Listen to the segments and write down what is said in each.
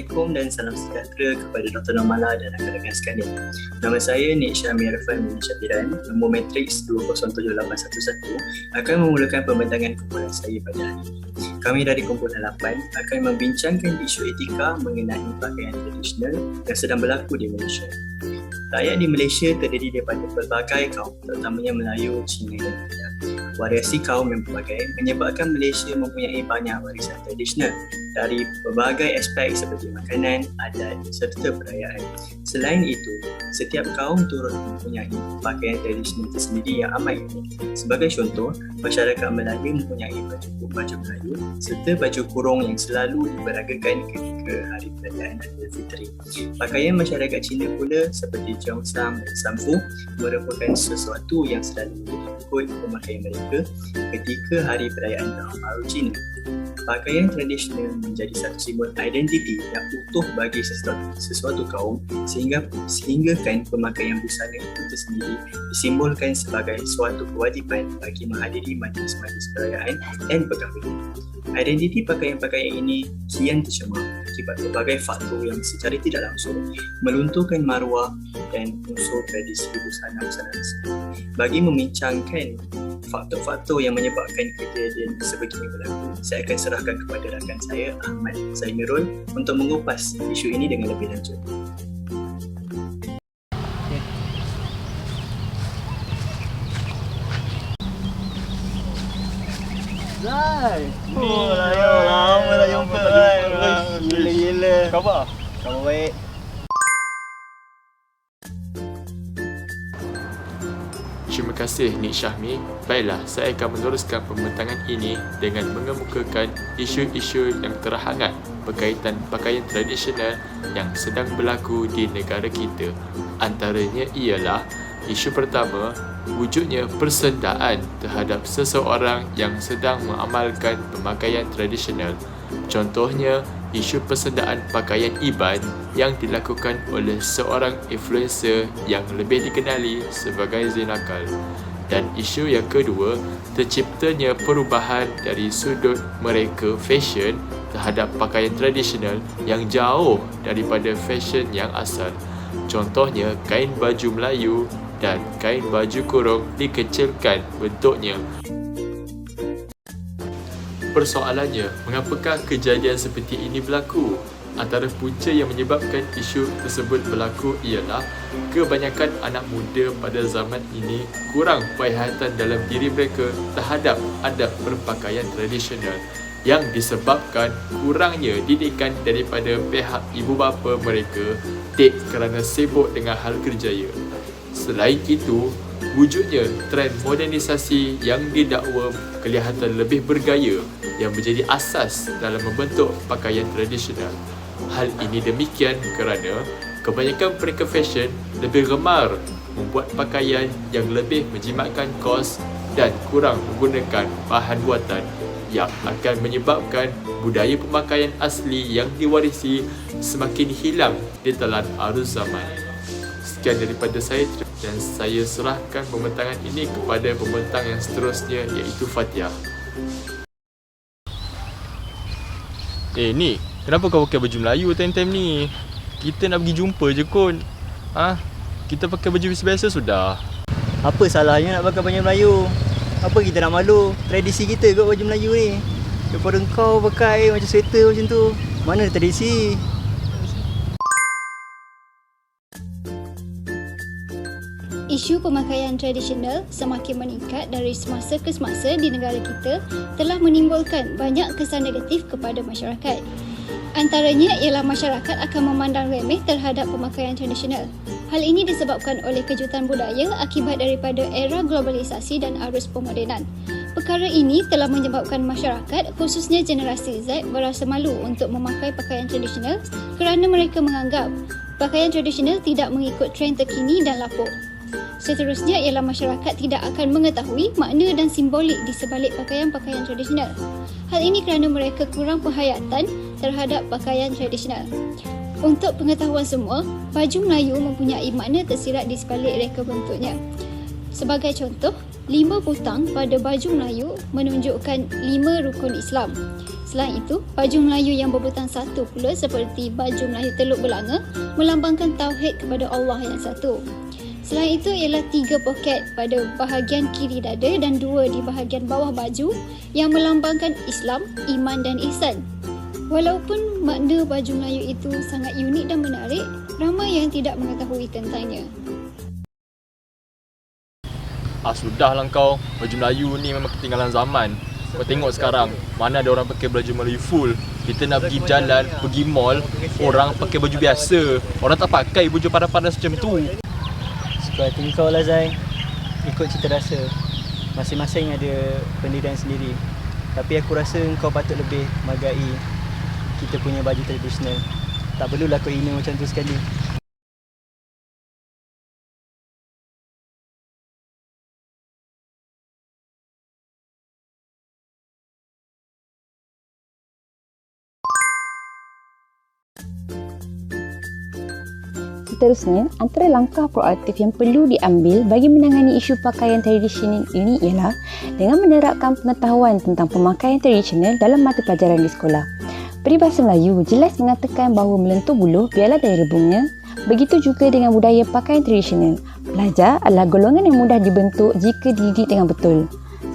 Assalamualaikum dan salam sejahtera kepada Dr. Normala dan rakan-rakan sekalian. Nama saya Nik Syamir Irfan bin Syafiran, nombor matriks 207811 akan memulakan pembentangan kumpulan saya pada hari ini. Kami dari kumpulan 8 akan membincangkan isu etika mengenai pakaian tradisional yang sedang berlaku di Malaysia. Rakyat di Malaysia terdiri daripada pelbagai kaum, terutamanya Melayu, Cina dan India. Variasi kaum yang pelbagai menyebabkan Malaysia mempunyai banyak warisan tradisional dari pelbagai aspek seperti makanan, adat serta perayaan. Selain itu, setiap kaum turut mempunyai pakaian tradisional tersendiri yang amat unik. Sebagai contoh, masyarakat Melayu mempunyai baju Melayu serta baju kurung yang selalu diperagakan ketika hari perayaan Aidilfitri. Pakaian masyarakat Cina pula seperti Cheongsam dan Samfu merupakan sesuatu yang selalu ikut pemakaian mereka ketika hari perayaan Tahun Baru Cina. Pakaian tradisional menjadi satu simbol identiti yang utuh bagi sesuatu kaum sehinggakan pemakaian busana itu tersendiri disimbolkan sebagai suatu kewajipan bagi menghadiri majlis-majlis perayaan dan perkahwinan. Identiti pakaian-pakaian ini kian tercemar akibat berbagai faktor yang secara tidak langsung melunturkan maruah dan unsur tradisi busana-busana tersebut. Bagi membincangkan faktor-faktor yang menyebabkan kejadian sebegini berlaku, saya akan serahkan kepada rakan saya Ahmad Zaimirul untuk mengupas isu ini dengan lebih lanjut. Zai! Lama dah jumpa Zai. Gila-gila. Khabar? Khabar baik. Terima kasih Nik Syahmi. Baiklah, saya akan meneruskan pembentangan ini dengan mengemukakan isu-isu yang terhangat berkaitan pakaian tradisional yang sedang berlaku di negara kita. Antaranya ialah isu pertama, wujudnya persendaan terhadap seseorang yang sedang mengamalkan pemakaian tradisional. Contohnya, isu persendaan pakaian Iban yang dilakukan oleh seorang influencer yang lebih dikenali sebagai Zinakal. Dan isu yang kedua, terciptanya perubahan dari sudut mereka fashion terhadap pakaian tradisional yang jauh daripada fashion yang asal. Contohnya, kain baju Melayu dan kain baju kurung dikecilkan bentuknya. Persoalannya, mengapakah kejadian seperti ini berlaku? Antara punca yang menyebabkan isu tersebut berlaku ialah kebanyakan anak muda pada zaman ini kurang perhatian dalam diri mereka terhadap adab berpakaian tradisional yang disebabkan kurangnya didikan daripada pihak ibu bapa mereka kerana sibuk dengan hal kerjaya. Selain itu, wujudnya trend modernisasi yang didakwa kelihatan lebih bergaya yang menjadi asas dalam membentuk pakaian tradisional. Hal ini demikian kerana kebanyakan mereka fashion lebih gemar membuat pakaian yang lebih menjimatkan kos dan kurang menggunakan bahan buatan yang akan menyebabkan budaya pemakaian asli yang diwarisi semakin hilang di telan arus zaman. Sekian daripada saya dan saya serahkan pembentangan ini kepada pembentang yang seterusnya iaitu Fatia. Ni, kenapa kau pakai baju Melayu time-time ni? Kita nak pergi jumpa je kot. Kita pakai baju biasa-biasa sudah. Apa salahnya nak pakai baju Melayu? Apa kita nak malu? Tradisi kita kot baju Melayu ni. Daripada kau pakai macam sweater macam tu, mana ada tradisi? Isu pemakaian tradisional semakin meningkat dari semasa ke semasa di negara kita telah menimbulkan banyak kesan negatif kepada masyarakat. Antaranya ialah masyarakat akan memandang remeh terhadap pemakaian tradisional. Hal ini disebabkan oleh kejutan budaya akibat daripada era globalisasi dan arus pemodenan. Perkara ini telah menyebabkan masyarakat, khususnya generasi Z, berasa malu untuk memakai pakaian tradisional kerana mereka menganggap pakaian tradisional tidak mengikut trend terkini dan lapuk. Seterusnya ialah masyarakat tidak akan mengetahui makna dan simbolik di sebalik pakaian-pakaian tradisional. Hal ini kerana mereka kurang penghayatan terhadap pakaian tradisional. Untuk pengetahuan semua, baju Melayu mempunyai makna tersirat di sebalik reka bentuknya. Sebagai contoh, 5 butang pada baju Melayu menunjukkan 5 rukun Islam. Selain itu, baju Melayu yang berbutang satu pula seperti baju Melayu Teluk Belanga melambangkan tauhid kepada Allah yang satu. Selain itu ialah 3 poket pada bahagian kiri dada dan 2 di bahagian bawah baju yang melambangkan Islam, iman dan ihsan. Walaupun makna baju Melayu itu sangat unik dan menarik, ramai yang tidak mengetahui tentangnya. Sudahlah kau. Baju Melayu ni memang ketinggalan zaman. Kau tengok sekarang, mana ada orang pakai baju Melayu full. Kita nak pergi jalan, pergi mall, orang pakai baju biasa. Orang tak pakai baju panas-panas macam tu. Suka hati kau lah Zai. Ikut cita rasa. Masing-masing ada pendirian sendiri. Tapi aku rasa kau patut lebih menghargai kita punya baju tradisional. Tak perlulah kau hina macam tu sekali. Seterusnya, antara langkah proaktif yang perlu diambil bagi menangani isu pakaian tradisional ini ialah dengan menerapkan pengetahuan tentang pemakaian tradisional dalam mata pelajaran di sekolah. Peribahasa Melayu jelas mengatakan bahawa melentur buluh biarlah dari rebungnya. Begitu juga dengan budaya pakaian tradisional. Pelajar adalah golongan yang mudah dibentuk jika dididik dengan betul.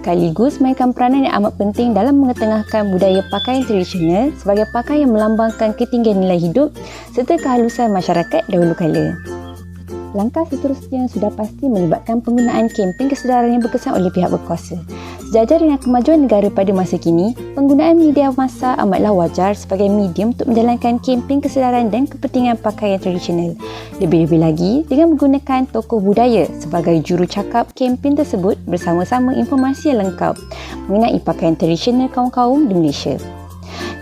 Sekaligus mainkan peranan yang amat penting dalam mengetengahkan budaya pakaian tradisional sebagai pakaian yang melambangkan ketinggian nilai hidup serta kehalusan masyarakat dahulu kala. Langkah seterusnya sudah pasti melibatkan penggunaan kempen kesedaran yang berkesan oleh pihak berkuasa. Sejajar dengan kemajuan negara pada masa kini, penggunaan media massa amatlah wajar sebagai medium untuk menjalankan kempen kesedaran dan kepentingan pakaian tradisional. Lebih-lebih lagi dengan menggunakan tokoh budaya sebagai juru cakap kempen tersebut bersama-sama informasi yang lengkap mengenai pakaian tradisional kaum-kaum di Malaysia.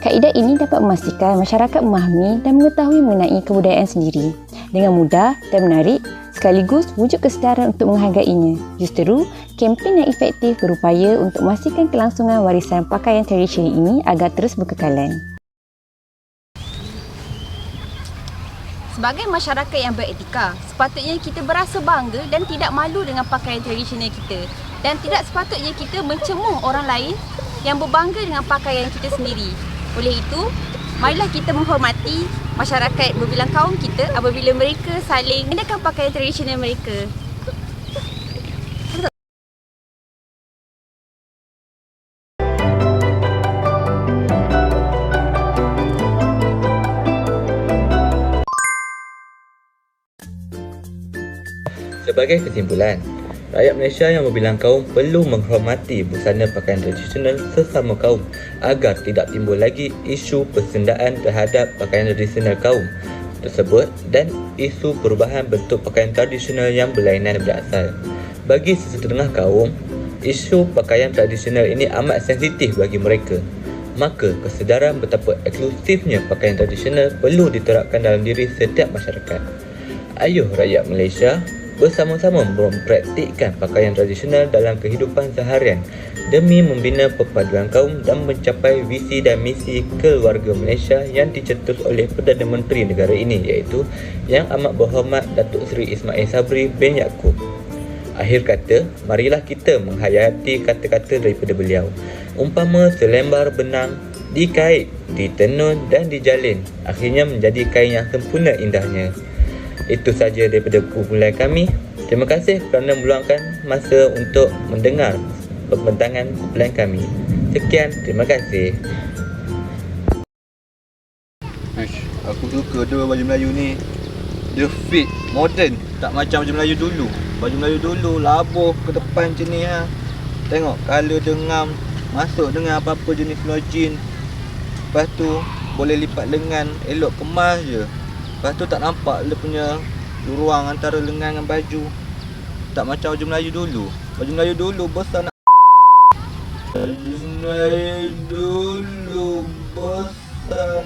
Kaedah ini dapat memastikan masyarakat memahami dan mengetahui mengenai kebudayaan sendiri dengan mudah dan menarik sekaligus wujud kesedaran untuk menghargainya. Justeru, kempen yang efektif berupaya untuk memastikan kelangsungan warisan pakaian tradisional ini agar terus berkekalan. Sebagai masyarakat yang beretika, sepatutnya kita berasa bangga dan tidak malu dengan pakaian tradisional kita. Dan tidak sepatutnya kita mencemuh orang lain yang berbangga dengan pakaian kita sendiri. Oleh itu, marilah kita menghormati masyarakat berbilang kaum kita apabila mereka saling menggunakan pakaian tradisional mereka. Sebagai kesimpulan, rakyat Malaysia yang berbilang kaum perlu menghormati busana pakaian tradisional sesama kaum agar tidak timbul lagi isu persendaan terhadap pakaian tradisional kaum tersebut dan isu perubahan bentuk pakaian tradisional yang berlainan berasal. Bagi sesetengah kaum, isu pakaian tradisional ini amat sensitif bagi mereka. Maka kesedaran betapa eksklusifnya pakaian tradisional perlu diterapkan dalam diri setiap masyarakat. Ayuh rakyat Malaysia bersama-sama mempraktikkan pakaian tradisional dalam kehidupan seharian demi membina perpaduan kaum dan mencapai visi dan misi keluarga Malaysia yang dicetus oleh Perdana Menteri negara ini iaitu Yang Amat Berhormat Datuk Seri Ismail Sabri bin Yaakob. Akhir kata, marilah kita menghayati kata-kata daripada beliau. Umpama selembar benang dikait, ditenun dan dijalin, akhirnya menjadi kain yang sempurna indahnya. Itu saja daripada kumpulan kami. Terima kasih kerana meluangkan masa untuk mendengar pembentangan kumpulan kami. Sekian, terima kasih. Aku suka dua baju Melayu ni. Dia fit, modern, tak macam baju Melayu dulu. Baju Melayu dulu labuh ke depan macam ni ha. Tengok color dengam, masuk dengan apa-apa jenis lojin. Lepas tu boleh lipat lengan, elok kemas je. Lepas tu tak nampak dia punya ruang antara lengan dengan baju. Tak macam baju Melayu dulu. Baju Melayu dulu besar nak. Baju Melayu dulu besar.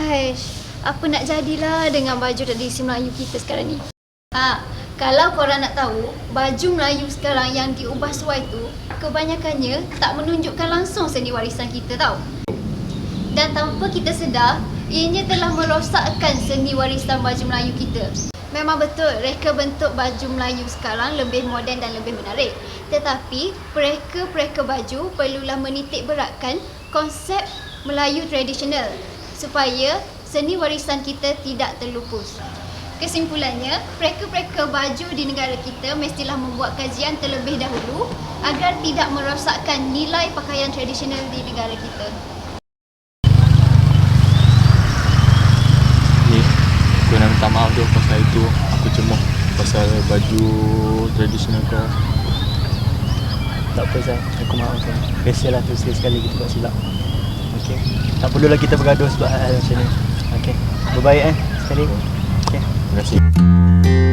Haish, apa nak jadilah dengan baju tradisi Melayu kita sekarang ni? Kalau korang nak tahu, baju Melayu sekarang yang diubah suai tu kebanyakannya tak menunjukkan langsung seni warisan kita tau. Dan tanpa kita sedar, ianya telah merosakkan seni warisan baju Melayu kita. Memang betul, reka bentuk baju Melayu sekarang lebih moden dan lebih menarik. Tetapi, pereka-pereka baju perlulah menitik beratkan konsep Melayu tradisional supaya seni warisan kita tidak terlupus. Kesimpulannya, pereka-pereka baju di negara kita mestilah membuat kajian terlebih dahulu agar tidak merosakkan nilai pakaian tradisional di negara kita. Aku nak minta maaf tu pasal itu aku cemuh pasal baju tradisional kau. Tak apa Zai, aku maafkan. Biasalah tu sekali-sekali kita buat silap. Okey. Tak perlulah kita bergaduh sebab hal-hal macam ni. Okey. Berbaik sekali. Okey. Terima kasih.